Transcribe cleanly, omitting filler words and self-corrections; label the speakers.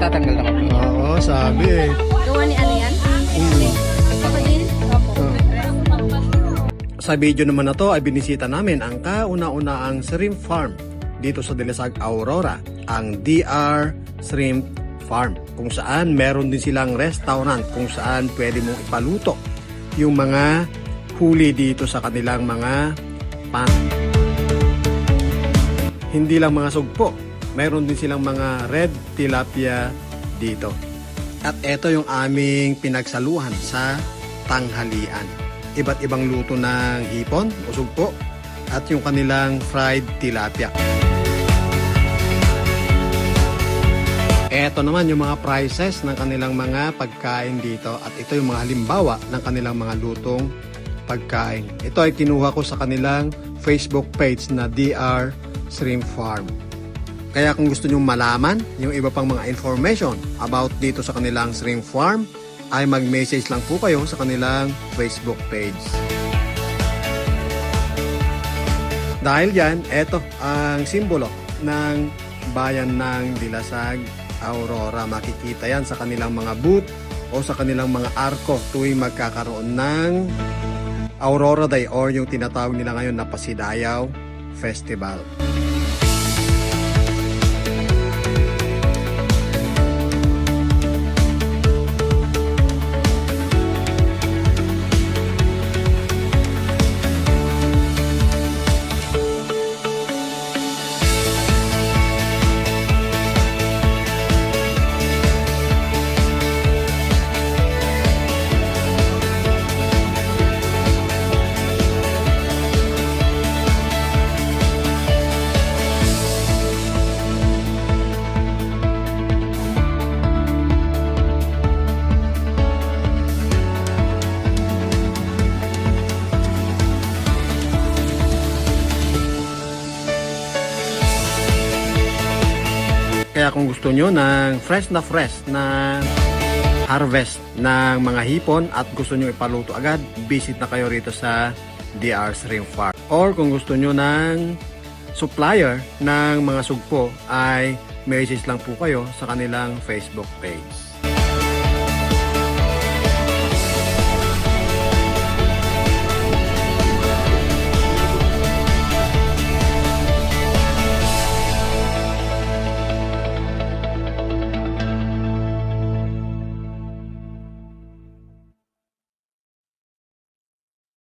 Speaker 1: magtatanggal ako.
Speaker 2: Oo, sabi eh.
Speaker 3: Gawa ni ano yan? Ako din? Opo.
Speaker 2: Sa video naman na to ay binisita namin ang kauna-unaang shrimp farm dito sa Dilasag, Aurora, ang DR Shrimp Farm, kung saan meron din silang restaurant kung saan pwede mong ipaluto yung mga huli dito sa kanilang mga pan. Hindi lang mga sugpo, meron din silang mga red tilapia dito. At ito yung aming pinagsaluhan sa tanghalian. Iba't ibang luto ng hipon o sugpo at yung kanilang fried tilapia. Ito naman yung mga prices ng kanilang mga pagkain dito at ito yung mga halimbawa ng kanilang mga lutong pagkain. Ito ay kinuha ko sa kanilang Facebook page na DR Shrimp Farm. Kaya kung gusto nyong malaman yung iba pang mga information about dito sa kanilang shrimp farm, ay mag-message lang po kayo sa kanilang Facebook page. Dahil dyan, eto ang simbolo ng bayan ng Dilasag, Aurora. Makikita yan sa kanilang mga booth o sa kanilang mga arko tuwing magkakaroon ng Aurora Day or yung tinatawag nila ngayon na Pasidayaw Festival. Kaya kung gusto nyo ng fresh na harvest ng mga hipon at gusto nyo ipaluto agad, visit na kayo rito sa DR Shrimp Farm. Or kung gusto nyo ng supplier ng mga sugpo, ay message lang po kayo sa kanilang Facebook page.